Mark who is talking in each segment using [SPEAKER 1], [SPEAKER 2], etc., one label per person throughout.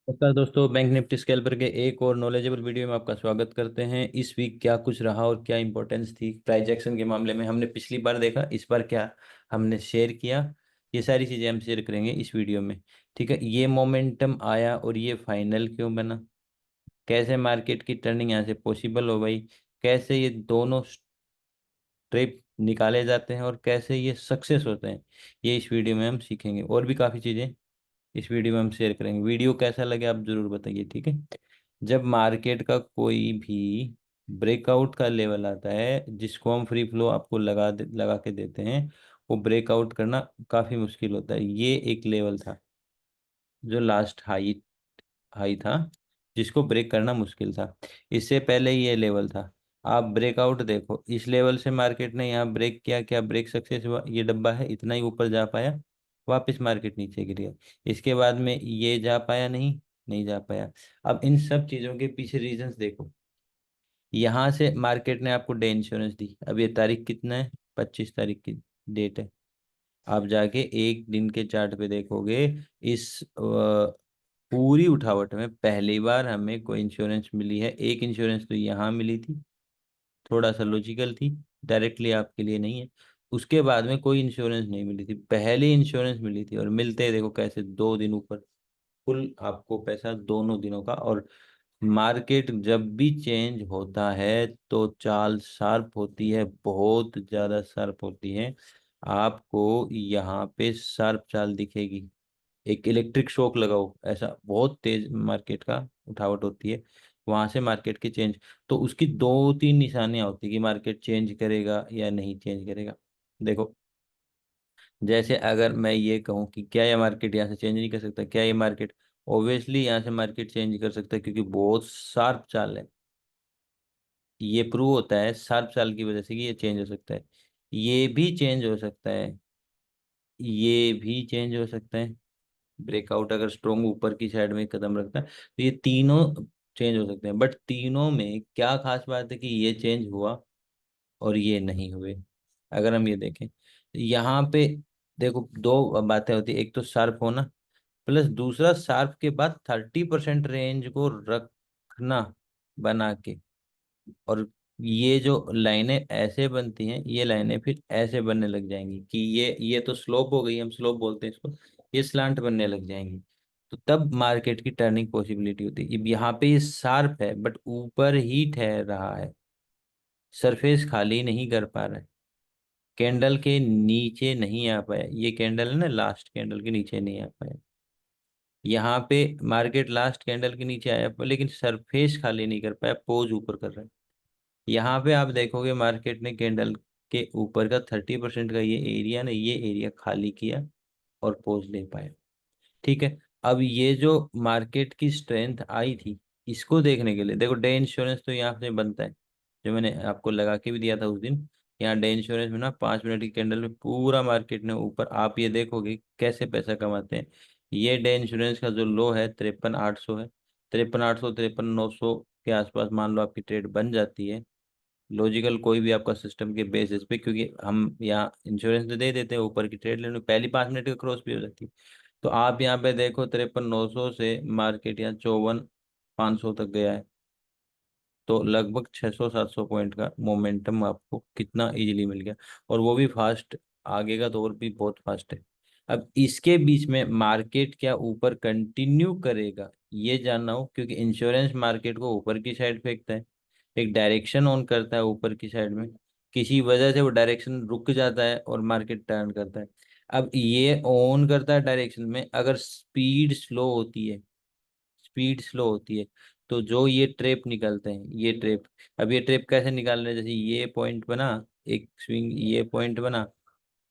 [SPEAKER 1] नमस्कार दोस्तों, bank Nifty scalper के एक और नॉलेजेबल वीडियो में आपका स्वागत करते हैं। इस वीक क्या कुछ रहा और क्या इंपॉर्टेंस थी प्राइस एक्शन के मामले में हमने पिछली बार देखा, इस बार क्या हमने शेयर किया, ये सारी चीज़ें हम शेयर करेंगे इस वीडियो में। ठीक है, ये मोमेंटम आया और ये फाइनल क्यों बना, कैसे मार्केट की टर्निंग यहाँ से पॉसिबल हो गई, कैसे ये दोनों ट्रिप निकाले जाते हैं और कैसे ये सक्सेस होते हैं, ये इस वीडियो में हम सीखेंगे। और भी काफ़ी चीज़ें इस वीडियो में हम शेयर करेंगे। वीडियो कैसा लगे आप जरूर बताइए, ठीक है। जब मार्केट का कोई भी ब्रेकआउट का लेवल आता है जिसको हम फ्री फ्लो आपको लगा के देते हैं, वो ब्रेकआउट करना काफी मुश्किल होता है। ये एक लेवल था जो लास्ट हाई हाई था, जिसको ब्रेक करना मुश्किल था। इससे पहले ये लेवल था। आप ब्रेकआउट देखो, इस लेवल से मार्केट ने यहाँ ब्रेक किया, क्या ब्रेक सक्सेस हुआ? ये डब्बा है, इतना ही ऊपर जा पाया, वापस मार्केट नीचे गिर गया। इसके बाद में ये जा पाया नहीं, नहीं जा पाया। अब इन सब चीजों के पीछे रीजंस देखो। यहाँ से मार्केट ने आपको डे इंश्योरेंस दी। अब ये तारीख कितना है? 25 तारीख की डेट है। आप जाके एक दिन के चार्ट पे देखोगे, इस पूरी उठावट में पहली बार हमें कोई इंश्योरेंस मिली है। एक इंश्योरेंस तो यहाँ मिली थी, थोड़ा सा लॉजिकल थी, डायरेक्टली आपके लिए नहीं है। उसके बाद में कोई इंश्योरेंस नहीं मिली थी, पहली इंश्योरेंस मिली थी। और मिलते ही देखो कैसे 2 दिन ऊपर, फुल आपको पैसा दोनों दिनों का। और मार्केट जब भी चेंज होता है तो चाल शार्प होती है, बहुत ज्यादा शार्प होती है। आपको यहाँ पे शार्प चाल दिखेगी, एक इलेक्ट्रिक शॉक लगाओ, ऐसा बहुत तेज मार्केट का उठावट होती है। वहां से मार्केट की चेंज, तो उसकी 2-3 निशानियां होती है कि मार्केट चेंज करेगा या नहीं चेंज करेगा। देखो, जैसे अगर मैं ये कहूँ कि क्या ये मार्केट यहाँ से चेंज नहीं कर सकता, क्या ये मार्केट? ऑब्वियसली यहाँ से मार्केट चेंज कर सकता है, क्योंकि बहुत शार्प चाल है। ये प्रूव होता है शार्प चाल की वजह से कि ये चेंज हो सकता है, ये भी चेंज हो सकता है, ये भी चेंज हो सकता है। ब्रेकआउट अगर स्ट्रोंग ऊपर की साइड में कदम रखता है तो ये तीनों चेंज हो सकते हैं। बट तीनों में क्या खास बात है कि ये चेंज हुआ और ये नहीं हुए। अगर हम ये देखें यहाँ पे, देखो दो बातें होती है, एक तो शार्प होना, प्लस दूसरा शार्प के बाद 30% रेंज को रखना बना के। और ये जो लाइनें ऐसे बनती हैं, ये लाइनें फिर ऐसे बनने लग जाएंगी कि ये तो स्लोप हो गई, हम स्लोप बोलते हैं इसको, ये स्लांट बनने लग जाएंगी। तो तब मार्केट की टर्निंग पॉसिबिलिटी होती है। अब यहाँ पे ये शार्प है बट ऊपर ही ठहर रहा है, सरफेस खाली नहीं कर पा रहा है, कैंडल के नीचे नहीं आ पाया। ये कैंडल है ना, लास्ट कैंडल के नीचे नहीं आ पाया। यहाँ पे मार्केट लास्ट कैंडल के नीचे आया पर लेकिन सरफेस खाली नहीं कर पाया, पोज ऊपर कर रहा है। यहाँ पे आप देखोगे मार्केट ने कैंडल के ऊपर का 30% का ये एरिया ना, ये एरिया खाली किया और पोज ले पाया। ठीक है। अब ये जो मार्केट की स्ट्रेंथ आई थी, इसको देखने के लिए देखो, डे इंश्योरेंस तो यहाँ से बनता है, जो मैंने आपको लगा के भी दिया था उस दिन। यहाँ डे इंश्योरेंस में ना 5 मिनट की कैंडल में पूरा मार्केट ने ऊपर, आप ये देखोगे कैसे पैसा कमाते हैं। ये डे इंश्योरेंस का जो लो है 53,800 है, 53,800 53,900 के आसपास मान लो आपकी ट्रेड बन जाती है। लॉजिकल कोई भी आपका सिस्टम के बेसिस पे, क्योंकि हम यहाँ इंश्योरेंस तो दे देते हैं, ऊपर की ट्रेड लेने पहली 5 मिनट का क्रॉस भी हो जाती है। तो आप यहाँ पे देखो 53,900 से मार्केट यहाँ 54,500 तक गया है। तो लगभग 600-700 पॉइंट का मोमेंटम आपको कितना इजीली मिल गया, और वो भी फास्ट। आगे का दौर भी बहुत फास्ट है। अब इसके बीच में मार्केट क्या ऊपर कंटिन्यू करेगा ये जानना हो, क्योंकि इंश्योरेंस मार्केट को ऊपर की साइड फेंकता है, एक डायरेक्शन ऑन करता है ऊपर की साइड में। किसी वजह से वो डायरेक्शन रुक जाता है और मार्केट टर्न करता है। अब ये ऑन करता है डायरेक्शन में, अगर स्पीड स्लो होती है, स्पीड स्लो होती है, तो जो ये ट्रेप निकलते हैं, ये ट्रेप, अब ये ट्रेप कैसे निकाल रहे हैं? जैसे ये पॉइंट बना, एक स्विंग, ये पॉइंट बना,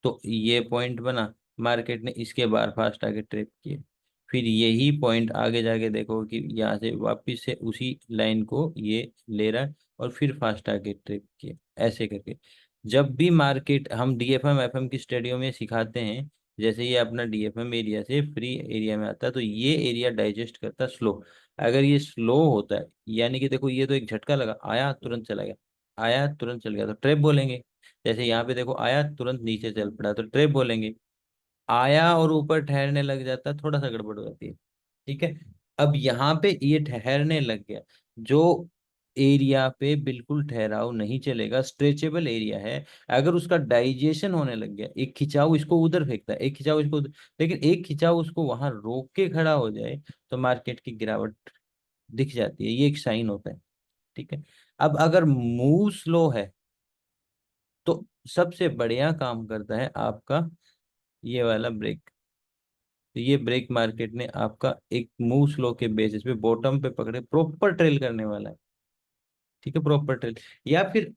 [SPEAKER 1] तो ये पॉइंट बना, मार्केट ने इसके बार फास्ट आगे ट्रेप किए। फिर यही पॉइंट आगे जाके देखो कि यहाँ से वापस से उसी लाइन को ये ले रहा है और फिर फास्ट आगे ट्रेप किए, ऐसे करके। जब भी मार्केट, हम डीएफएम एफएम की स्टडियों में सिखाते हैं, जैसे ये अपना डीएफएम एरिया से फ्री एरिया में आता है तो ये एरिया डाइजेस्ट करता है स्लो। अगर ये स्लो होता है, यानी कि देखो ये तो एक झटका लगा, आया तुरंत चला गया, आया तुरंत चल गया, तो ट्रेप बोलेंगे। जैसे यहाँ पे देखो, आया तुरंत नीचे चल पड़ा तो ट्रेप बोलेंगे। आया और ऊपर ठहरने लग जाता है, थोड़ा सा गड़बड़ हो जाती है। ठीक है। अब यहाँ पे ये ठहरने लग गया, जो एरिया पे बिल्कुल ठहराव नहीं चलेगा, स्ट्रेचेबल एरिया है, अगर उसका डाइजेशन होने लग गया, एक खिंचाव इसको उधर फेंकता है, एक खिंचाव इसको उधर, लेकिन एक खिंचाव उसको वहां रोक के खड़ा हो जाए, तो मार्केट की गिरावट दिख जाती है, ये एक साइन होता है। ठीक है। अब अगर मूव स्लो है, तो सबसे बढ़िया काम करता है आपका ये वाला ब्रेक। तो ये ब्रेक मार्केट ने आपका एक मूव स्लो के बेसिस पे बॉटम पे पकड़े प्रॉपर ट्रेल करने वाला है। ठीक है, प्रॉपर ट्रेल। या फिर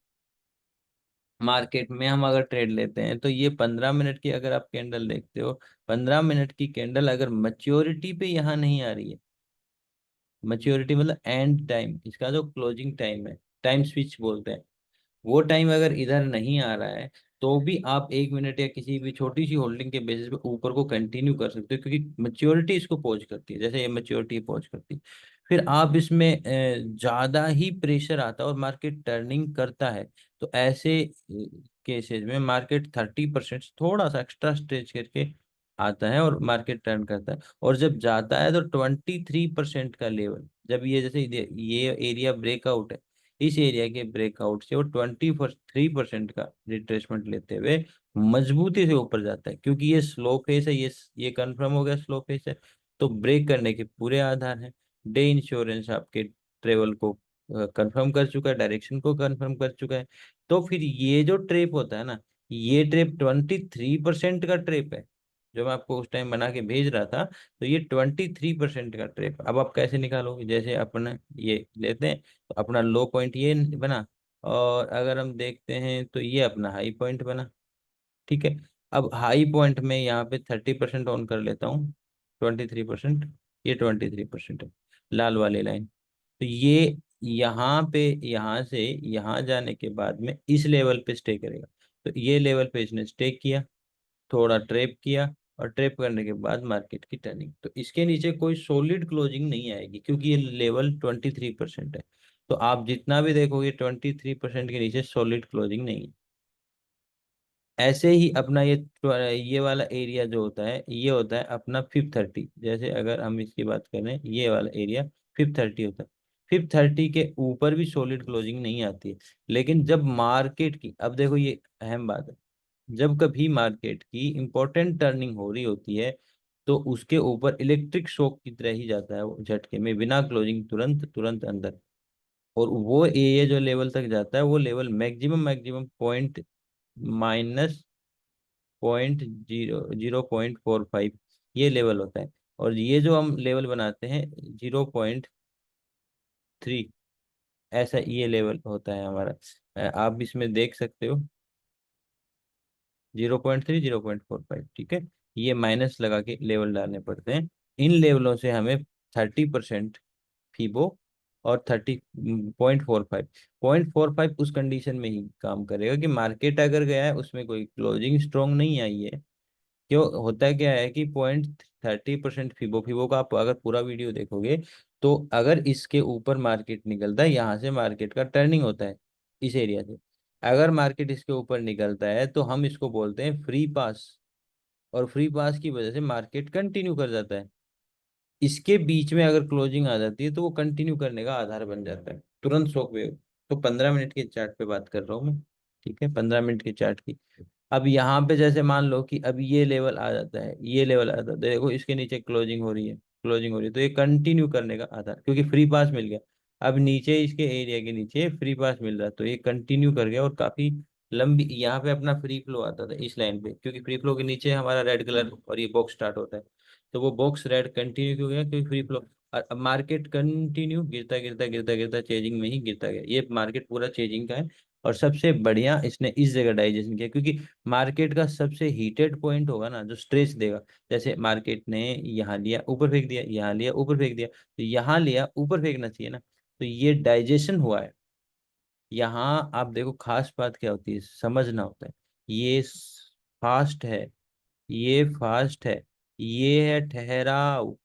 [SPEAKER 1] मार्केट में हम अगर ट्रेड लेते हैं, तो ये 15 मिनट की अगर आप कैंडल देखते हो, 15 मिनट की कैंडल अगर मैच्योरिटी पे यहाँ नहीं आ रही है, मैच्योरिटी मतलब एंड टाइम, इसका जो क्लोजिंग टाइम है, टाइम स्विच बोलते हैं, वो टाइम अगर इधर नहीं आ रहा है, तो भी आप 1 मिनट या किसी भी छोटी सी होल्डिंग के बेसिस पे ऊपर को कंटिन्यू कर सकते हो, क्योंकि मैच्योरिटी इसको पहुंच करती है, जैसे ये मैच्योरिटी पहुंच करती है। फिर आप इसमें ज्यादा ही प्रेशर आता है और मार्केट टर्निंग करता है, तो ऐसे केसेस में मार्केट 30% थोड़ा सा एक्स्ट्रा स्ट्रेच करके आता है और मार्केट टर्न करता है। और जब जाता है तो 23% का लेवल, जब ये जैसे ये एरिया ब्रेकआउट है, इस एरिया के ब्रेकआउट से वो 23% का रिट्रेसमेंट लेते हुए मजबूती से ऊपर जाता है, क्योंकि ये स्लो फेस है, ये कंफर्म हो गया स्लो फेस है, तो ब्रेक करने के पूरे आधार हैं। डे इंश्योरेंस आपके ट्रेवल को कंफर्म कर चुका है, डायरेक्शन को कंफर्म कर चुका है। तो फिर ये जो ट्रेप होता है ना, ये ट्रेप 23% का ट्रेप है, जो मैं आपको उस टाइम बना के भेज रहा था। तो ये 23% का ट्रेप अब आप कैसे निकालोगे, जैसे अपने ये लेते हैं, तो अपना लो पॉइंट ये बना, और अगर हम देखते हैं तो ये अपना हाई पॉइंट बना। ठीक है। अब हाई पॉइंट में यहाँ पे 30% ऑन कर लेता हूँ, 23%, ये 23% है, लाल वाली लाइन। तो ये यहाँ पे, यहाँ से यहाँ जाने के बाद में इस लेवल पे स्टे करेगा। तो ये लेवल पे इसने स्टे किया, थोड़ा ट्रेप किया, और ट्रेप करने के बाद मार्केट की टर्निंग, तो इसके नीचे कोई सॉलिड क्लोजिंग नहीं आएगी, क्योंकि ये लेवल 23% है। तो आप जितना भी देखोगे 23% के नीचे सॉलिड क्लोजिंग नहीं है। ऐसे ही अपना ये वाला एरिया जो होता है, ये होता है अपना 530, जैसे अगर हम इसकी बात करें, ये वाला एरिया 530 होता है। 530 के ऊपर भी सॉलिड क्लोजिंग नहीं आती है। लेकिन जब मार्केट की, अब देखो ये अहम बात है, जब कभी मार्केट की इंपॉर्टेंट टर्निंग हो रही होती है, तो उसके ऊपर इलेक्ट्रिक शॉक की तरह ही जाता है वो, झटके में बिना क्लोजिंग तुरंत तुरंत अंदर। और वो एरिया जो लेवल तक जाता है, वो level maximum maximum point minus 0.45, ये लेवल होता है। और ये जो हम लेवल बनाते हैं 0.3, ऐसा ये लेवल होता है हमारा। आप इसमें देख सकते हो 0.3, 0.45। ठीक है। ये माइनस लगा के लेवल डालने पड़ते हैं। इन लेवलों से हमें 30% फीबो, और 30.45 उस कंडीशन में ही काम करेगा कि मार्केट अगर गया है, उसमें कोई क्लोजिंग स्ट्रोंग नहीं आई है। क्यों होता है, क्या है कि 30% फिबो, फिबो का आप अगर पूरा वीडियो देखोगे, तो अगर इसके ऊपर मार्केट निकलता है, यहाँ से मार्केट का टर्निंग होता है, इस एरिया से अगर मार्केट इसके ऊपर निकलता है, तो हम इसको बोलते हैं फ्री पास। और फ्री पास की वजह से मार्केट कंटिन्यू कर जाता है। इसके बीच में अगर क्लोजिंग आ जाती है, तो वो कंटिन्यू करने का आधार बन जाता है, तुरंत शॉक वेव। तो 15 मिनट के चार्ट पे बात कर रहा हूँ मैं। ठीक है, 15 मिनट के चार्ट की। अब यहाँ पे जैसे मान लो कि अब ये लेवल आ जाता है, ये लेवल आ जाता है, देखो इसके नीचे क्लोजिंग हो रही है, क्लोजिंग हो रही है, तो ये कंटिन्यू करने का आधार, क्योंकि फ्री पास मिल गया। अब नीचे इसके एरिया के नीचे फ्री पास मिल रहा है, तो ये कंटिन्यू कर गया, और काफी लंबी यहाँ पे अपना फ्री फ्लो आता था इस लाइन पे, क्योंकि फ्री फ्लो के नीचे हमारा रेड कलर और ये बॉक्स स्टार्ट होता है। तो वो बॉक्स रेड कंटिन्यू क्यों गया, क्योंकि फ्री फ्लो। अब मार्केट कंटिन्यू गिरता गिरता गिरता गिरता चेजिंग में ही गिरता गया, ये मार्केट पूरा चेजिंग का है। और सबसे बढ़िया इसने इस जगह डाइजेशन किया, क्योंकि मार्केट का सबसे हीटेड पॉइंट होगा ना, जो स्ट्रेच देगा, जैसे मार्केट ने यहाँ लिया ऊपर फेंक दिया, यहाँ लिया ऊपर फेंक दिया, तो यहाँ लिया ऊपर फेंकना चाहिए ना, तो ये डाइजेशन हुआ है। यहाँ आप देखो खास बात क्या होती है, समझना होता है। ये फास्ट है, ये फास्ट है, ये है ठहराव,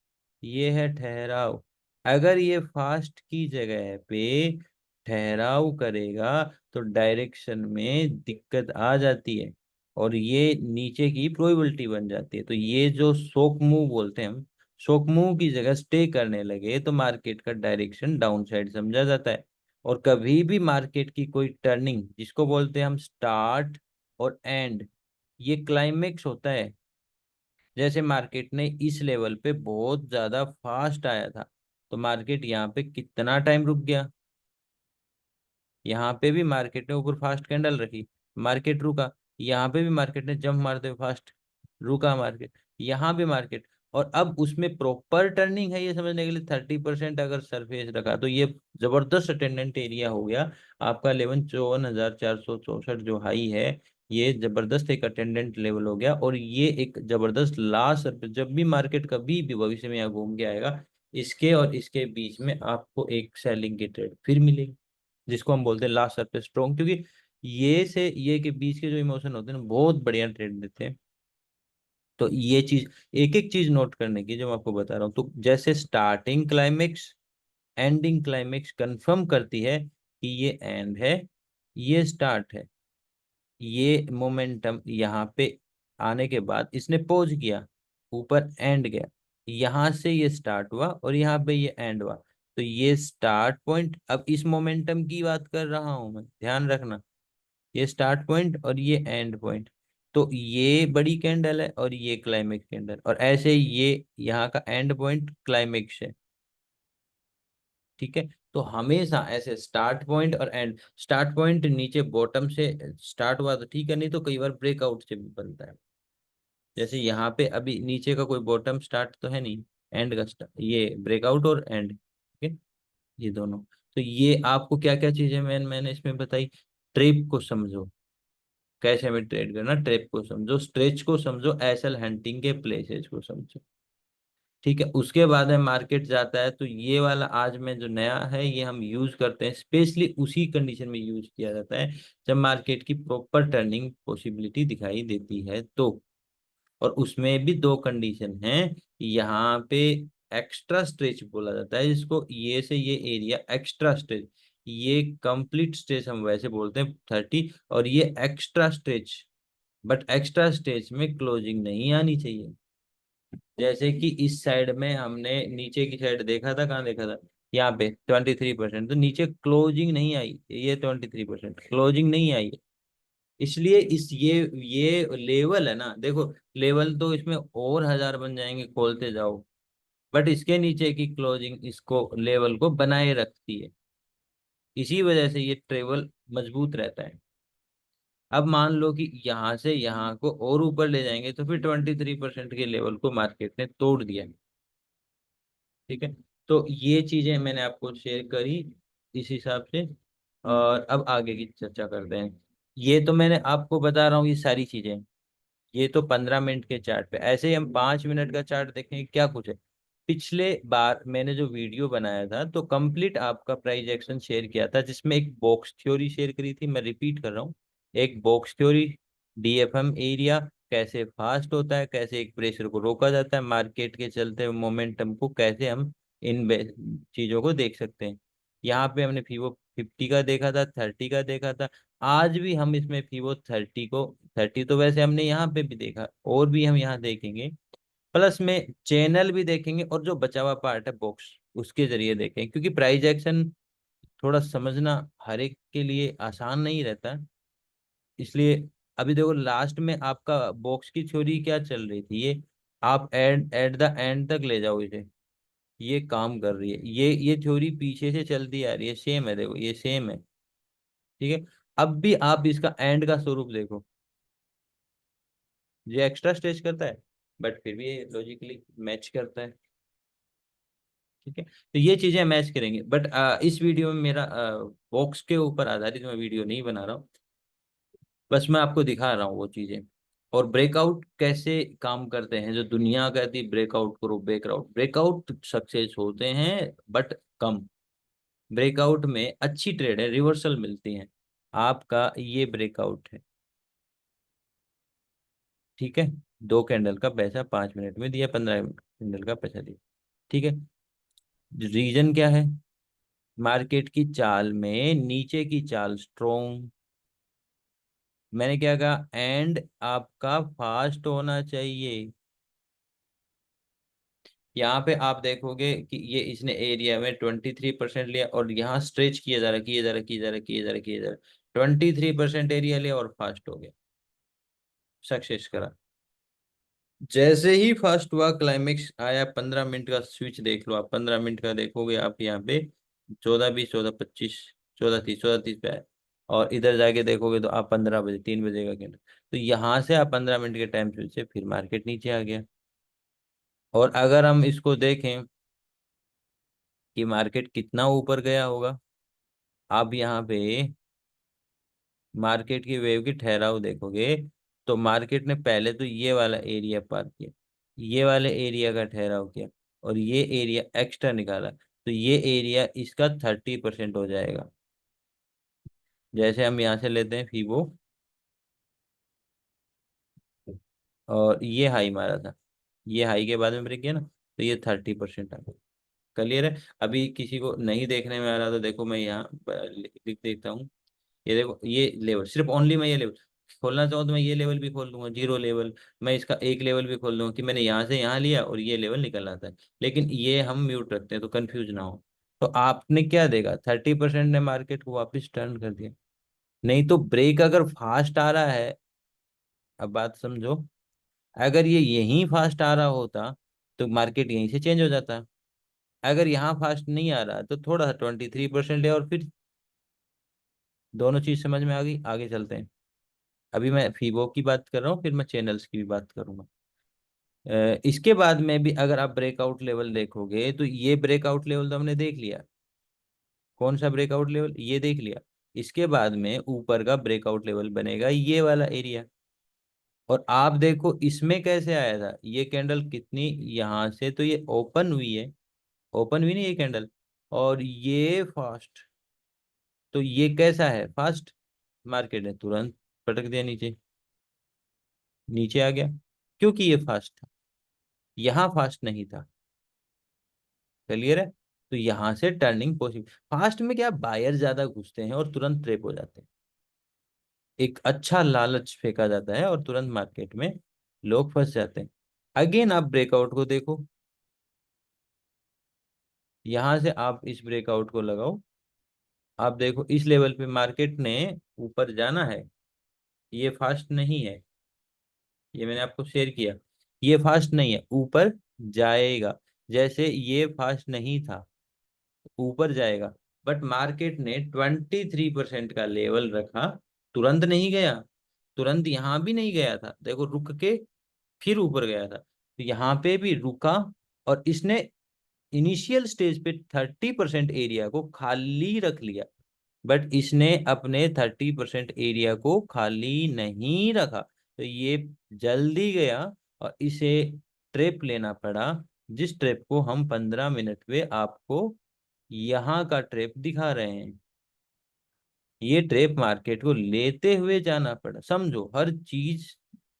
[SPEAKER 1] ये है ठहराव। अगर ये फास्ट की जगह पे ठहराव करेगा, तो डायरेक्शन में दिक्कत आ जाती है, और ये नीचे की प्रोबेबिलिटी बन जाती है। तो ये जो शॉक मूव बोलते हैं हम, शॉक मूव की जगह स्टे करने लगे तो मार्केट का डायरेक्शन डाउन साइड समझा जाता है। और कभी भी मार्केट की कोई टर्निंग, जिसको बोलते हैं हम स्टार्ट और एंड, ये क्लाइमेक्स होता है। जैसे मार्केट ने इस लेवल पे बहुत ज्यादा फास्ट आया था, तो मार्केट यहाँ पे कितना टाइम रुक गया। यहाँ पे भी मार्केट ने ऊपर फास्ट कैंडल रखी, मार्केट रुका। यहाँ पे भी मार्केट ने जंप मारते हुए फास्ट रुका मार्केट। यहाँ भी मार्केट, और अब उसमें प्रॉपर टर्निंग है ये समझने के लिए 30% अगर सरफेस रखा तो ये जबरदस्त अटेंडेंट एरिया हो गया आपका। 11,54,464 जो हाई है, ये जबरदस्त एक अटेंडेंट लेवल हो गया। और ये एक जबरदस्त लास्ट सरफेस, जब भी मार्केट कभी भी भविष्य में यहाँ घूम के आएगा, इसके और इसके बीच में आपको एक सेलिंग की ट्रेड फिर मिलेगी, जिसको हम बोलते हैं लास्ट सरफेस स्ट्रॉन्ग। क्योंकि ये से ये के बीच के जो इमोशन होते हैं ना, बहुत बढ़िया ट्रेड देते हैं। तो ये चीज, एक एक चीज नोट करने की जो मैं आपको बता रहा हूँ। तो जैसे starting climax, ending climax confirm करती है कि ये एंड है, ये स्टार्ट है। ये मोमेंटम यहाँ पे आने के बाद इसने पॉज किया, ऊपर एंड गया, यहाँ से ये स्टार्ट हुआ और यहाँ पे ये एंड हुआ। तो ये स्टार्ट पॉइंट, अब इस मोमेंटम की बात कर रहा हूं मैं, ध्यान रखना। ये स्टार्ट पॉइंट और ये एंड पॉइंट, तो ये बड़ी कैंडल है और ये क्लाइमेक्स कैंडल, और ऐसे ही ये यहाँ का एंड पॉइंट क्लाइमेक्स है। ठीक है, तो हमेशा ऐसे स्टार्ट पॉइंट और एंड, स्टार्ट पॉइंट नीचे बॉटम से स्टार्ट हुआ तो ठीक है, नहीं तो कई बार ब्रेकआउट से भी बनता है। जैसे यहाँ पे अभी नीचे का कोई बॉटम स्टार्ट तो है नहीं, एंड का स्टार्ट, ये ब्रेकआउट और एंड, ठीक है, ये दोनों। तो ये आपको क्या क्या चीजें मैंने इसमें बताई। ट्रेप को समझो, कैसे हमें ट्रेड करना, ट्रेप को समझो, स्ट्रेच को समझो, एसएल हंटिंग के प्लेसेस को समझो। ठीक है, उसके बाद में मार्केट जाता है, तो ये वाला आज में जो नया है ये हम यूज करते हैं, स्पेशली उसी कंडीशन में यूज किया जाता है जब मार्केट की प्रॉपर टर्निंग पॉसिबिलिटी दिखाई देती है तो। और उसमें भी दो कंडीशन हैं। यहाँ पे एक्स्ट्रा स्ट्रेच बोला जाता है जिसको, ये से ये एरिया एक्स्ट्रा स्ट्रेच, ये कंप्लीट स्ट्रेच हम वैसे बोलते हैं 30, और ये extra stretch. But extra stretch में क्लोजिंग नहीं आनी चाहिए। जैसे कि इस साइड में हमने नीचे की साइड देखा था, कहाँ देखा था, यहाँ पे 23%, तो नीचे क्लोजिंग नहीं आई, ये 23% क्लोजिंग नहीं आई। इसलिए इस ये लेवल है ना, देखो लेवल तो इसमें और हजार बन जाएंगे खोलते जाओ, बट इसके नीचे की क्लोजिंग इसको लेवल को बनाए रखती है। इसी वजह से ये ट्रेवल मजबूत रहता है। अब मान लो कि यहाँ से यहाँ को और ऊपर ले जाएंगे तो फिर 23% के लेवल को मार्केट ने तोड़ दिया। ठीक है, तो ये चीजें मैंने आपको शेयर करी इस हिसाब से। और अब आगे की चर्चा करते हैं। ये तो मैंने आपको बता रहा हूँ ये सारी चीजें, ये तो 15 मिनट के चार्ट पे। ऐसे ही हम 5 मिनट का चार्ट देखेंगे क्या कुछ है। पिछले बार मैंने जो वीडियो बनाया था तो कंप्लीट आपका प्राइस एक्शन शेयर किया था, जिसमें एक बॉक्स थ्योरी शेयर करी थी, मैं रिपीट कर रहा हूँ। एक बॉक्स थ्योरी, डीएफएम एरिया कैसे फास्ट होता है, कैसे एक प्रेशर को रोका जाता है, मार्केट के चलते हुए मोमेंटम को कैसे हम इन चीजों को देख सकते हैं। यहाँ पे हमने फीवो 50 का देखा था, 30 का देखा था। आज भी हम इसमें फीवो 30 को, 30 तो वैसे हमने यहाँ पे भी देखा, और भी हम यहाँ देखेंगे, प्लस में चैनल भी देखेंगे, और जो बचा हुआ पार्ट है बॉक्स, उसके जरिए देखेंगे। क्योंकि प्राइस एक्शन थोड़ा समझना हर एक के लिए आसान नहीं रहता, इसलिए अभी देखो लास्ट में आपका बॉक्स की थ्योरी क्या चल रही थी, ये आप एट एट द एंड तक ले जाओ इसे, ये काम कर रही है। ये थ्योरी पीछे से चलती आ रही है, सेम है, देखो ये सेम है। ठीक है, अब भी आप इसका एंड का स्वरूप देखो, ये एक्स्ट्रा स्ट्रेच करता है बट फिर भी ये लॉजिकली मैच करता है। ठीक है, तो ये चीजें मैच करेंगे, बट इस वीडियो में मेरा बॉक्स के ऊपर आधारित मैं वीडियो नहीं बना रहा हूँ, बस मैं आपको दिखा रहा हूँ वो चीजें। और ब्रेकआउट कैसे काम करते हैं, जो दुनिया कहती है ब्रेकआउट करो, ब्रेकआउट ब्रेकआउट सक्सेस होते हैं बट कम। ब्रेकआउट में अच्छी ट्रेड है, रिवर्सल मिलती है। आपका ये ब्रेकआउट है, ठीक है, 2 कैंडल का पैसा 5 मिनट में दिया, 15 कैंडल का पैसा दिया। ठीक है, रीजन क्या है, मार्केट की चाल में नीचे की चाल स्ट्रोंग, मैंने क्या कहा, एंड आपका फास्ट होना चाहिए। यहाँ पे आप देखोगे कि ये इसने एरिया में 23% लिया, और यहाँ स्ट्रेच किया जा रहा, किया जा रहा, किया जा रहा, किया जा रहा, किया जा रहा, 23% एरिया लिया और फास्ट हो गया, सक्सेस करा। जैसे ही फास्ट हुआ, क्लाइमेक्स आया, 15 मिनट का स्विच देख लो आप, 15 मिनट का देखोगे आप यहाँ पे 14-20, 14-25, 14-30, 14-30 पे आया। और इधर जाके देखोगे तो आप 15 बजे, 3 बजे का कैंडल। तो यहाँ से आप 15 मिनट के टाइम स्विच से फिर मार्केट नीचे आ गया। और अगर हम इसको देखें कि मार्केट कितना ऊपर गया होगा, आप यहाँ पे मार्केट की वेव की ठहराव देखोगे, तो मार्केट ने पहले तो ये वाला एरिया पार किया, ये वाले एरिया का ठहराव किया, और ये एरिया एक्स्ट्रा निकाला, तो ये एरिया इसका 30% हो जाएगा। जैसे हम यहाँ से लेते हैं फीबो, और ये हाई मारा था, ये हाई के बाद में ब्रेक किया ना, तो ये 30% आ गया। क्लियर है? अभी किसी को नहीं देखने में आ रहा तो देखो, मैं यहाँ लिख देता हूँ। ये देखो, ये लेवल सिर्फ ओनली, मैं ये लेवल खोलना चाहूँ तो मैं ये लेवल भी खोल दूंगा, जीरो लेवल। मैं इसका एक लेवल भी खोल दूंगा कि मैंने यहाँ से यहाँ लिया और ये लेवल निकल आता है। लेकिन ये हम म्यूट रखते हैं तो कंफ्यूज ना हो। तो आपने क्या देखा, 30% ने मार्केट को वापस टर्न कर दिया। नहीं तो ब्रेक अगर फास्ट आ रहा है, अब बात समझो, अगर ये यहीं फास्ट आ रहा होता तो मार्केट यहीं से चेंज हो जाता। अगर यहाँ फास्ट नहीं आ रहा तो थोड़ा सा 23% है, और फिर दोनों चीज समझ में आ गई। आगे चलते हैं। अभी मैं फीबो की बात कर रहा हूँ, फिर मैं चैनल्स की भी बात करूंगा। इसके बाद में भी अगर आप ब्रेकआउट लेवल देखोगे, तो ये ब्रेकआउट लेवल तो हमने देख लिया। कौन सा ब्रेकआउट लेवल, ये देख लिया। इसके बाद में ऊपर का ब्रेकआउट लेवल बनेगा ये वाला एरिया। और आप देखो इसमें कैसे आया था, ये कैंडल कितनी यहां से तो ये ओपन हुई है, ओपन हुई नहीं ये कैंडल, और ये फास्ट, तो ये कैसा है, फास्ट। मार्केट ने तुरंत पटक दिया नीचे, नीचे आ गया, क्योंकि ये फास्ट था, यहाँ फास्ट नहीं था। क्लियर है? तो यहाँ से टर्निंग पॉसिबल। फास्ट में क्या, बायर ज्यादा घुसते हैं और तुरंत ट्रेप हो जाते हैं। एक अच्छा लालच फेंका जाता है और तुरंत मार्केट में लोग फंस जाते हैं। अगेन आप ब्रेकआउट को देखो, यहां से आप इस ब्रेकआउट को लगाओ। आप देखो इस लेवल पे मार्केट ने ऊपर जाना है, ये फास्ट नहीं है, ये मैंने आपको शेयर किया, ये फास्ट नहीं है, ऊपर जाएगा। जैसे ये फास्ट नहीं था, ऊपर जाएगा। बट मार्केट ने 23% का लेवल रखा, तुरंत नहीं गया, तुरंत यहां भी नहीं गया था, देखो रुक के फिर ऊपर गया था, तो यहाँ पे भी रुका। और इसने इनिशियल स्टेज पे 30% एरिया को खाली रख लिया। बट इसने अपने 30% एरिया को खाली नहीं रखा, तो ये जल्दी गया, और इसे ट्रेप लेना पड़ा। जिस ट्रेप को हम 15 मिनट में आपको यहाँ का ट्रेप दिखा रहे हैं, ये ट्रेप मार्केट को लेते हुए जाना पड़ा। समझो, हर चीज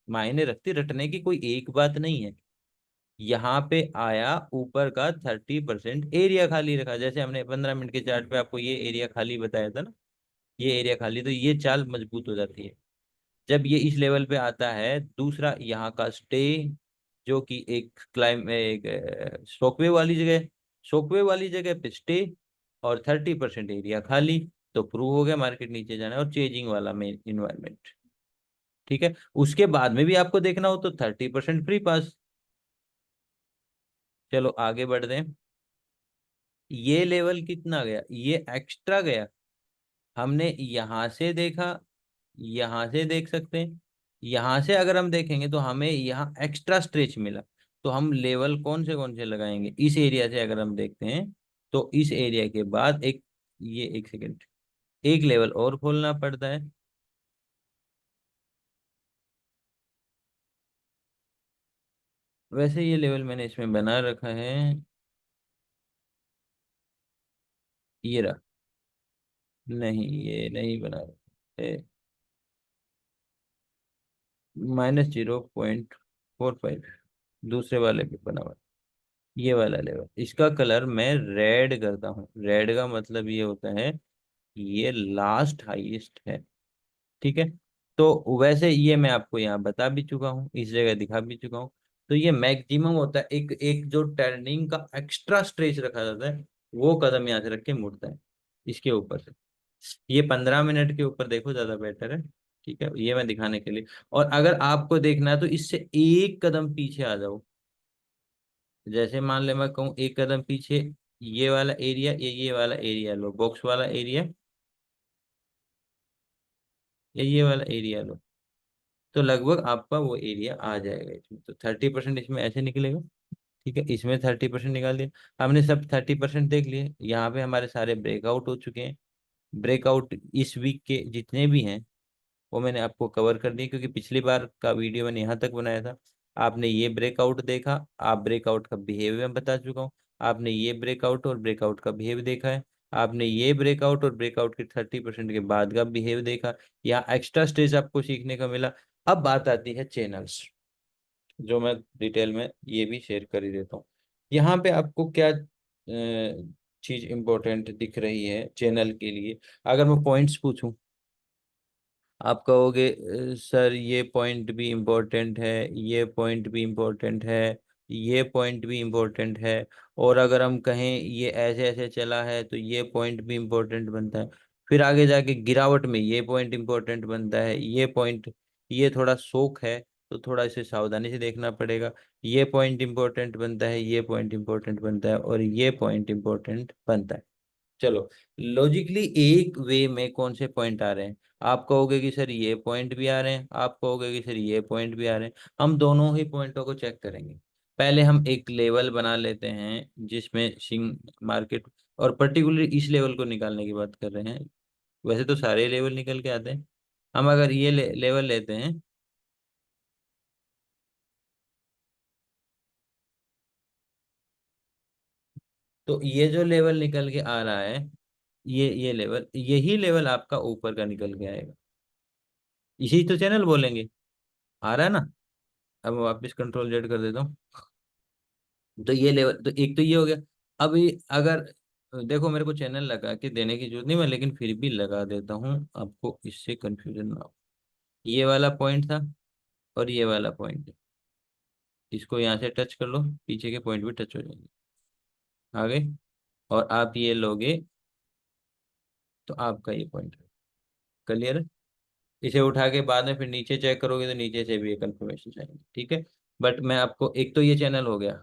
[SPEAKER 1] मायने रखती, रटने की कोई एक बात नहीं है। यहाँ पे आया, ऊपर का 30% एरिया खाली रखा, जैसे हमने 15 मिनट के चार्ट पे आपको ये एरिया खाली बताया था ना, ये एरिया खाली, तो ये चाल मजबूत हो जाती है। जब ये इस लेवल पे आता है, दूसरा यहाँ का स्टे, जो कि एक एक शॉकवेव वाली जगह, शॉकवेव वाली जगह पे स्टे, और 30% एरिया खाली, तो प्रूव हो गया मार्केट नीचे जाना है, और चेजिंग वाला मेन इन्वायरमेंट। ठीक है? उसके बाद में भी आपको देखना हो तो 30% फ्री पास। चलो आगे बढ़ दें। ये लेवल कितना गया, ये एक्स्ट्रा गया, हमने यहां से देखा, यहां से देख सकते हैं। यहां से अगर हम देखेंगे तो हमें यहाँ एक्स्ट्रा स्ट्रेच मिला। तो हम लेवल कौन से लगाएंगे, इस एरिया से अगर हम देखते हैं, तो इस एरिया के बाद एक, ये एक सेकेंड, एक लेवल और खोलना पड़ता है। वैसे ये लेवल मैंने इसमें बना रखा है, ये रहा। नहीं, ये नहीं बना रखा है, -0.45, दूसरे वाले पे बना हुआ है। ये वाला लेवल, इसका कलर मैं रेड करता हूँ। रेड का मतलब ये होता है कि ये लास्ट हाईएस्ट है। ठीक है? तो वैसे ये मैं आपको यहाँ बता भी चुका हूँ, इस जगह दिखा भी चुका हूँ। तो ये मैक्सिमम होता है, एक एक जो टर्निंग का एक्स्ट्रा स्ट्रेच रखा जाता है, वो कदम यहाँ से रख के मुड़ता है इसके ऊपर से। ये 15 मिनट के ऊपर देखो, ज्यादा बेटर है। ठीक है, ये मैं दिखाने के लिए। और अगर आपको देखना है तो इससे एक कदम पीछे आ जाओ। जैसे मान ले मैं कहूँ एक कदम पीछे, ये वाला एरिया, ये वाला एरिया लो, बॉक्स वाला एरिया, ये वाला एरिया लो, तो लगभग आपका वो एरिया आ जाएगा इसमें। तो 30% इसमें ऐसे निकलेगा। ठीक है, इसमें 30% निकाल दिया हमने, सब 30% देख लिए। यहाँ पे हमारे सारे ब्रेकआउट हो चुके हैं। ब्रेकआउट इस वीक के जितने भी हैं वो मैंने आपको कवर कर दिए, क्योंकि पिछली बार का वीडियो मैंने यहाँ तक बनाया था। आपने ये ब्रेकआउट देखा, आप ब्रेकआउट का बिहेवियर बता चुका हूँ। आपने ये ब्रेकआउट और ब्रेकआउट का बिहेव देखा है। आपने ये ब्रेकआउट और ब्रेकआउट के 30% के बाद का बिहेव देखा। यहाँ एक्स्ट्रा स्टेज आपको सीखने का मिला। अब बात आती है चैनल्स, जो मैं डिटेल में ये भी शेयर कर ही देता हूँ। यहाँ पे आपको क्या चीज इंपॉर्टेंट दिख रही है चैनल के लिए? अगर मैं पॉइंट्स पूछूं, आप कहोगे सर ये पॉइंट भी इम्पोर्टेंट है, ये पॉइंट भी इम्पोर्टेंट है, ये पॉइंट भी इम्पोर्टेंट है, और अगर हम कहें ये ऐसे ऐसे चला है तो ये पॉइंट भी इम्पोर्टेंट बनता है। फिर आगे जाके गिरावट में ये पॉइंट इम्पोर्टेंट बनता है, ये पॉइंट, ये थोड़ा शोक है तो थोड़ा इसे सावधानी से देखना पड़ेगा। ये पॉइंट इम्पोर्टेंट बनता है, ये पॉइंट इम्पोर्टेंट बनता है, और ये पॉइंट इम्पोर्टेंट बनता है। चलो, लॉजिकली एक वे में कौन से पॉइंट आ रहे हैं? आप कहोगे कि सर ये पॉइंट भी आ रहे हैं, आप कहोगे कि सर ये पॉइंट भी आ रहे हैं। हम दोनों ही पॉइंटों को चेक करेंगे। पहले हम एक लेवल बना लेते हैं जिसमें सिंग मार्केट, और पर्टिकुलरली इस लेवल को निकालने की बात कर रहे हैं। वैसे तो सारे लेवल निकल के आते हैं। हम अगर ये लेवल लेते हैं, तो ये जो लेवल निकल के आ रहा है, ये लेवल, यही लेवल आपका ऊपर का निकल के आएगा। इसी तो चैनल बोलेंगे। आ रहा है ना? अब मैं वापस कंट्रोल जेड कर देता हूँ। तो ये लेवल, तो एक तो ये हो गया। अभी अगर देखो, मेरे को चैनल लगा के देने की जरूरत नहीं, मैं लेकिन फिर भी लगा देता हूँ आपको, इससे कंफ्यूजन ना हो। ये वाला पॉइंट था और ये वाला पॉइंट है। इसको यहाँ से टच कर लो, पीछे के पॉइंट भी टच हो जाएंगे। आगे, और आप ये लोगे तो आपका ये पॉइंट है। क्लियर है? इसे उठा के बाद में फिर नीचे चेक करोगे तो नीचे से भी ये कंफर्मेशन आएंगे। ठीक है, बट मैं आपको, एक तो ये चैनल हो गया,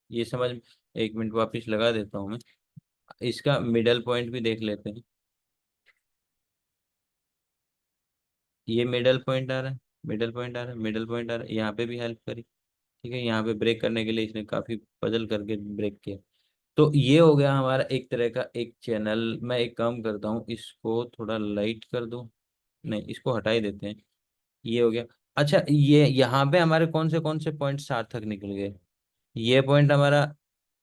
[SPEAKER 1] ये समझ। एक मिनट वापस लगा देता हूँ मैं। इसका मिडल पॉइंट भी देख लेते हैं। ये मिडल पॉइंट आ रहा है, मिडल पॉइंट आ रहा है, मिडल पॉइंट आ रहा है, यहाँ पे भी हेल्प करी। ठीक है, यहाँ पे ब्रेक करने के लिए इसने काफी पजल करके ब्रेक किया। तो ये हो गया हमारा एक तरह का एक चैनल। मैं एक काम करता हूँ, इसको थोड़ा लाइट कर दूं, नहीं इसको हटा ही देते हैं। ये हो गया। अच्छा, ये यहाँ पे हमारे कौन से पॉइंट सार्थक निकल गए? ये पॉइंट हमारा,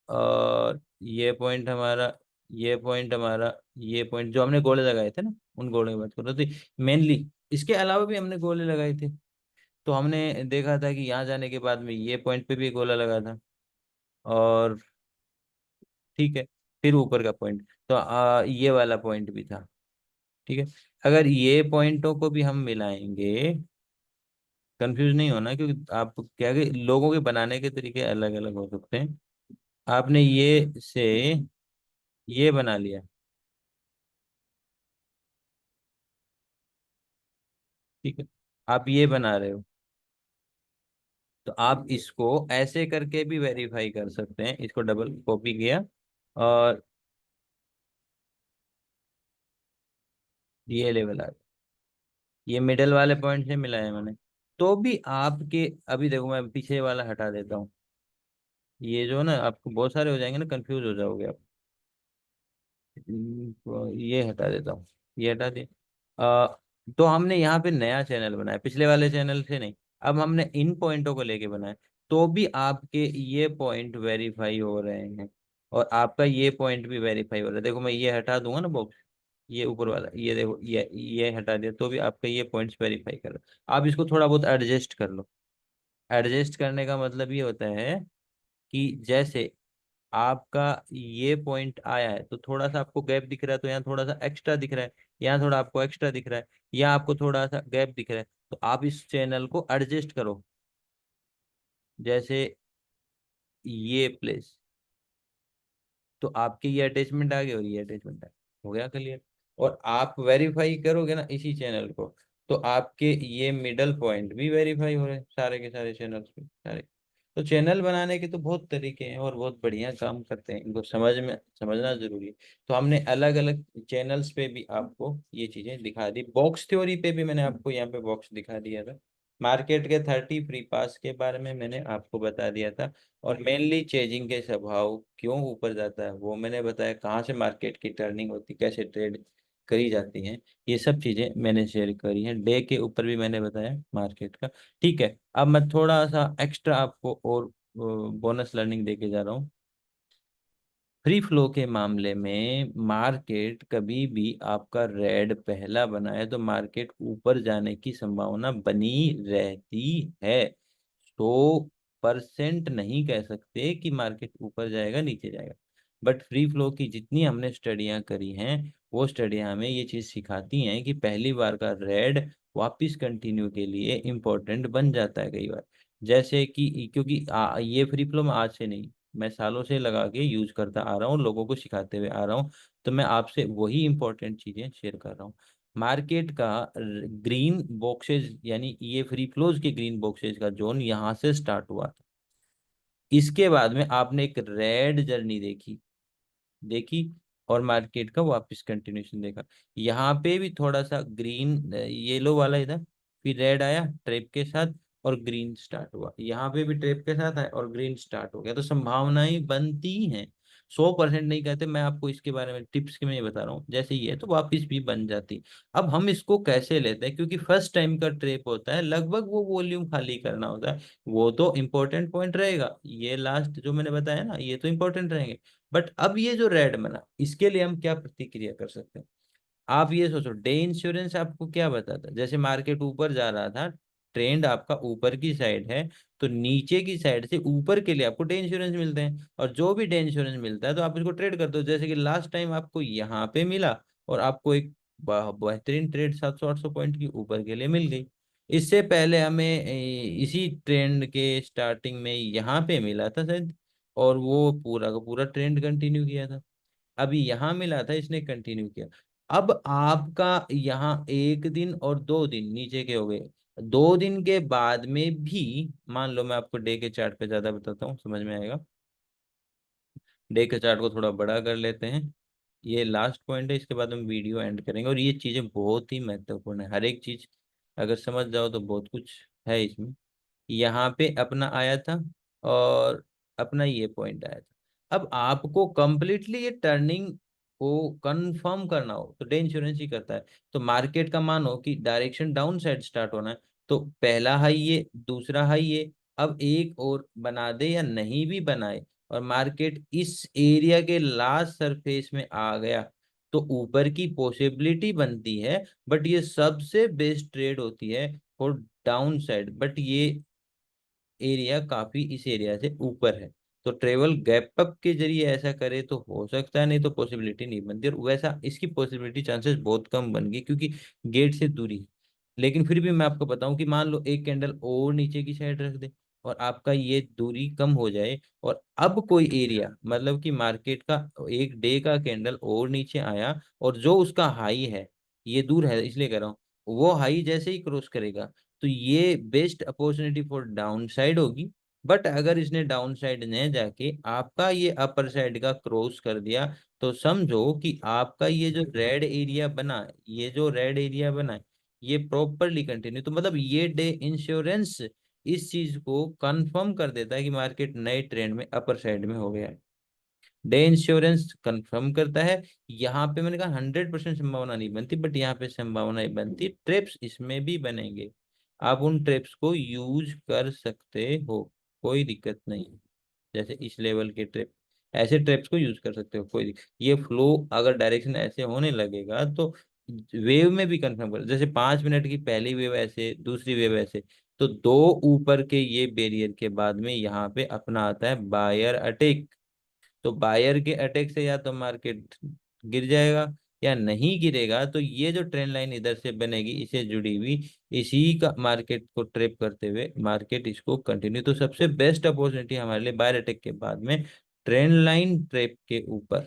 [SPEAKER 1] और ये पॉइंट हमारा, ये पॉइंट हमारा, ये पॉइंट जो हमने गोले लगाए थे ना, उन गोले की बात कर रहे थे मेनली। इसके अलावा भी हमने गोले लगाए थे। तो हमने देखा था कि यहाँ जाने के बाद में ये पॉइंट पे भी एक गोला लगा था। और ठीक है, फिर ऊपर का पॉइंट, तो ये वाला पॉइंट भी था। ठीक है, अगर ये पॉइंटों को भी हम मिलाएंगे, कंफ्यूज नहीं होना, क्योंकि आप क्या कि लोगों के बनाने के तरीके अलग अलग हो सकते हैं। आपने ये से ये बना लिया। ठीक है, आप ये बना रहे हो, तो आप इसको ऐसे करके भी वेरीफाई कर सकते हैं। इसको डबल कॉपी किया और ये लेवल आ गया। ये मिडल वाले पॉइंट से मिलाया मैंने। तो भी आपके, अभी देखो मैं पीछे वाला हटा देता हूँ। ये जो ना, आपको बहुत सारे हो जाएंगे ना, कंफ्यूज हो जाओगे आप। तो ये हटा देता हूँ, ये हटा दिया। तो हमने यहाँ पे नया चैनल बनाया, पिछले वाले चैनल से नहीं। अब हमने इन पॉइंटों को लेके बनाया, तो भी आपके ये पॉइंट वेरीफाई हो रहे हैं, और आपका ये पॉइंट भी वेरीफाई हो रहा है। देखो मैं ये हटा दूंगा ना बॉक्स, ये ऊपर वाला, ये देखो, ये हटा दिया, तो भी आपका ये पॉइंट्स वेरीफाई कर रहा है। आप इसको थोड़ा बहुत एडजस्ट कर लो। एडजस्ट करने का मतलब ये होता है कि जैसे आपका ये पॉइंट आया है तो थोड़ा सा आपको गैप दिख रहा है, तो यहाँ थोड़ा सा एक्स्ट्रा दिख रहा है, यहाँ थोड़ा आपको एक्स्ट्रा दिख रहा है, यहाँ आपको थोड़ा सा गैप दिख रहा है, तो आप इस चैनल को एडजस्ट करो। जैसे ये प्लेस, तो आपके ये अटैचमेंट आ गए और ये अटैचमेंट आ गया, हो गया क्लियर। और आप वेरीफाई करोगे ना इसी चैनल को, तो आपके ये मिडल पॉइंट भी वेरीफाई हो रहे हैं सारे के सारे चैनल्स पे सारे। तो चैनल बनाने के तो बहुत तरीके हैं और बहुत बढ़िया काम करते हैं, इनको समझना जरूरी है। तो हमने अलग अलग चैनल्स पे भी आपको ये चीजें दिखा दी, बॉक्स थ्योरी पे भी मैंने आपको यहाँ पे बॉक्स दिखा दिया था, मार्केट के 30 फ्री पास के बारे में मैंने आपको बता दिया था, और मेनली चेजिंग के स्वभाव क्यों ऊपर जाता है वो मैंने बताया, कहाँ से मार्केट की टर्निंग होती, कैसे ट्रेड करी जाती है, ये सब चीजें मैंने शेयर करी हैं। डे के ऊपर भी मैंने बताया मार्केट का। ठीक है, अब मैं थोड़ा सा एक्स्ट्रा आपको और बोनस लर्निंग देके जा रहा हूँ। फ्री फ्लो के मामले में मार्केट कभी भी आपका रेड पहला बनाए तो मार्केट ऊपर जाने की संभावना बनी रहती है। 100% नहीं कह सकते कि मार्केट ऊपर जाएगा नीचे जाएगा, बट फ्री फ्लो की जितनी हमने स्टडियां करी हैं, वो स्टडियां हमें ये चीज सिखाती हैं कि पहली बार का रेड वापिस कंटिन्यू के लिए इम्पोर्टेंट बन जाता है कई बार। जैसे कि क्योंकि ये फ्री फ्लो में आज से नहीं, मैं सालों से लगा के यूज करता आ रहा हूँ, लोगों को सिखाते हुए आ रहा हूँ, तो मैं आपसे वही इंपॉर्टेंट चीजें शेयर कर रहा हूँ। मार्केट का ग्रीन बॉक्सेज, यानी ये फ्री फ्लोज के ग्रीन बॉक्सेज का जोन यहाँ से स्टार्ट हुआ था, इसके बाद में आपने एक रेड जर्नी देखी देखी और मार्केट का वापस कंटिन्यूशन देखा। यहाँ पे भी थोड़ा सा ग्रीन येलो वाला ही था, फिर रेड आया ट्रेप के साथ और ग्रीन स्टार्ट हुआ, यहाँ पे भी ट्रेप के साथ आया और ग्रीन स्टार्ट हो गया। तो संभावनाएं बनती हैं, 100% नहीं कहते, मैं आपको इसके बारे में टिप्स के में ये बता रहा हूँ, जैसे ये तो वापस भी बन जाती। अब हम इसको कैसे लेते हैं, क्योंकि फर्स्ट टाइम का ट्रेप होता है, लगभग वो वॉल्यूम खाली करना होता है, वो तो इंपॉर्टेंट पॉइंट रहेगा, ये लास्ट जो मैंने बताया ना ये तो इंपॉर्टेंट रहेंगे। बट अब ये जो रेड बना, इसके लिए हम क्या प्रतिक्रिया कर सकते हैं। आप ये सोचो, डे इंश्योरेंस आपको क्या बताता, जैसे मार्केट ऊपर जा रहा था, ट्रेंड आपका ऊपर की साइड है, तो नीचे की साइड से ऊपर के लिए आपको डे इंश्योरेंस मिलते हैं, और जो भी डे इंश्योरेंस मिलता है तो आप इसको ट्रेड करते हो। जैसे कि लास्ट टाइम आपको यहाँ पे मिला और आपको एक बेहतरीन ट्रेड 700-800 पॉइंट की ऊपर के लिए मिल गई। इससे पहले हमें इसी ट्रेंड के स्टार्टिंग में यहाँ पे मिला था शायद, और वो पूरा का पूरा ट्रेंड कंटिन्यू किया था। अभी यहाँ मिला था, इसने कंटिन्यू किया। अब आपका यहाँ 1 दिन और 2 दिन नीचे के हो गए, 2 दिन के बाद में भी, मान लो मैं आपको डे के चार्ट पे ज्यादा बताता हूँ, समझ में आएगा। डे के चार्ट को थोड़ा बड़ा कर लेते हैं, ये लास्ट पॉइंट है, इसके बाद हम वीडियो एंड करेंगे, और ये चीजें बहुत ही महत्वपूर्ण है, हर एक चीज अगर समझ जाओ तो बहुत कुछ है इसमें। यहाँ पे अपना आया था और अपना ये पॉइंट आया था। अब आपको कंप्लीटली ये टर्निंग को कंफर्म करना हो तो डे इंश्योरेंस ही करता है। तो मार्केट का मानो कि डायरेक्शन डाउन साइड स्टार्ट होना है, तो पहला हाई ये, दूसरा हाई ये, अब एक और बना दे या नहीं भी बनाए, और मार्केट इस एरिया के लास्ट सरफेस में आ गया, तो ऊपर की पॉसिबिलिटी बनती है, बट ये सबसे बेस्ट ट्रेड होती है फॉर डाउन साइड। बट ये एरिया काफी इस एरिया से ऊपर है, तो ट्रेवल गैप अप के जरिए ऐसा करे तो हो सकता है, नहीं तो पॉसिबिलिटी नहीं बनती, और वैसा इसकी पॉसिबिलिटी चांसेस बहुत कम बन गई क्योंकि गेट से दूरी है। लेकिन फिर भी मैं आपको बताऊं कि मान लो एक कैंडल और नीचे की साइड रख दे और आपका ये दूरी कम हो जाए, और अब कोई एरिया, मतलब कि मार्केट का एक डे का कैंडल और नीचे आया, और जो उसका हाई है, ये दूर है इसलिए कह रहा हूँ, वो हाई जैसे ही क्रॉस करेगा, तो ये best opportunity for down side होगी। बट अगर इसने डाउन साइड न जाके आपका ये अपर साइड का क्रॉस कर दिया, तो समझो कि आपका ये जो रेड एरिया बना है, ये जो रेड एरिया बना है, ये प्रॉपरली कंटिन्यू, तो मतलब ये डे इंश्योरेंस इस चीज को कंफर्म कर देता है कि मार्केट नए ट्रेंड में अपर साइड में हो गया है। डे इंश्योरेंस कंफर्म करता है। यहाँ पे मैंने कहा 100% संभावना नहीं बनती, बट यहाँ पे संभावना बनती, ट्रिप्स इसमें भी बनेंगे, आप उन ट्रिप्स को यूज कर सकते हो, कोई दिक्कत नहीं है। जैसे इस लेवल के ट्रिप, ऐसे ट्रिप्स को यूज कर सकते हो, कोई दिक्कत। ये फ्लो अगर डायरेक्शन ऐसे होने लगेगा तो वेव में भी कंफर्म कर, जैसे 5 मिनट की पहली वेव ऐसे, दूसरी वेव ऐसे, तो दो ऊपर के ये बैरियर के बाद में यहाँ पे अपना आता है बायर अटैक। तो बायर के अटैक से या तो मार्केट गिर जाएगा, या नहीं गिरेगा तो ये जो ट्रेंड लाइन इधर से बनेगी इसे जुड़ी हुई, इसी का मार्केट को ट्रेप करते हुए मार्केट इसको कंटिन्यू, तो सबसे बेस्ट अपॉर्चुनिटी हमारे लिए बायर अटैक के बाद में ट्रेंड लाइन ट्रेप के ऊपर,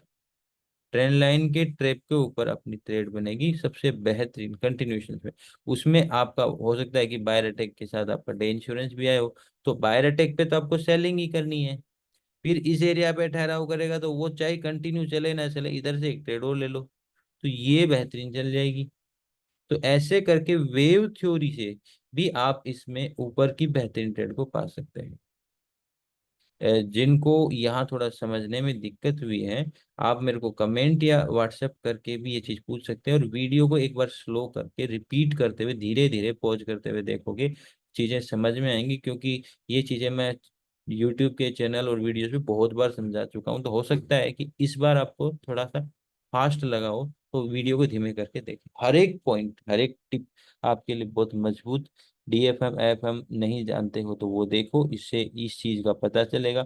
[SPEAKER 1] ट्रेंड लाइन के ट्रेप के ऊपर अपनी ट्रेड बनेगी सबसे बेहतरीन कंटिन्यूशन में। उसमें आपका हो सकता है कि बायर अटैक के साथ आपका डे इंश्योरेंस भी आए हो, तो बायर अटैक पे तो आपको सेलिंग ही करनी है, फिर इस एरिया पे ठहराव करेगा तो वो चाहे कंटिन्यू चले ना चले इधर से एक ट्रेड और ले लो, तो ये बेहतरीन चल जाएगी। तो ऐसे करके वेव थ्योरी से भी आप इसमें ऊपर की बेहतरीन ट्रेड को पा सकते हैं। जिनको यहाँ थोड़ा समझने में दिक्कत हुई है, आप मेरे को कमेंट या व्हाट्सएप करके भी ये चीज़ पूछ सकते हैं, और वीडियो को एक बार स्लो करके रिपीट करते हुए धीरे धीरे पॉज करते हुए देखोगे, चीज़ें समझ में आएंगी, क्योंकि ये चीज़ें मैं यूट्यूब के चैनल और वीडियोस पे बहुत बार समझा चुका हूँ। तो हो सकता है कि इस बार आपको थोड़ा सा फास्ट लगा हो, तो वीडियो को धीमे करके देखें, हर एक पॉइंट हर एक टिप आपके लिए बहुत मजबूत। डीएफएम एफएम नहीं जानते हो तो वो देखो, इससे इस चीज का पता चलेगा।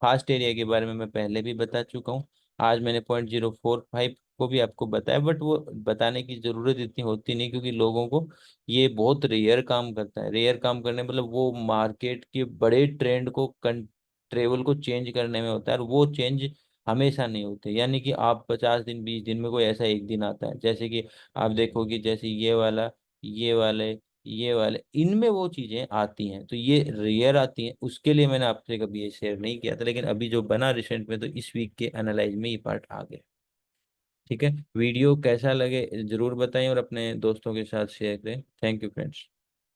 [SPEAKER 1] फास्ट एरिया के बारे में मैं पहले भी बता चुका हूँ, आज मैंने 0.045 को भी आपको बताया, बट वो बताने की जरूरत इतनी होती नहीं, क्योंकि लोगों को ये बहुत रेयर काम करता है। रेयर काम करने मतलब वो मार्केट के बड़े ट्रेंड को ट्रेवल को चेंज करने में होता है, और वो चेंज हमेशा नहीं होते। यानी कि आप 50 दिन 20 दिन में कोई ऐसा एक दिन आता है, जैसे कि आप देखोगे जैसे ये वाला, ये वाले इनमें वो चीजें आती हैं, तो ये रेयर आती हैं, उसके लिए मैंने आपसे कभी ये शेयर नहीं किया था, लेकिन अभी जो बना रिसेंट में तो इस वीक के एनालाइज में ये पार्ट आ गया। ठीक है, वीडियो कैसा लगे जरूर बताएं और अपने दोस्तों के साथ शेयर करें। Thank you friends.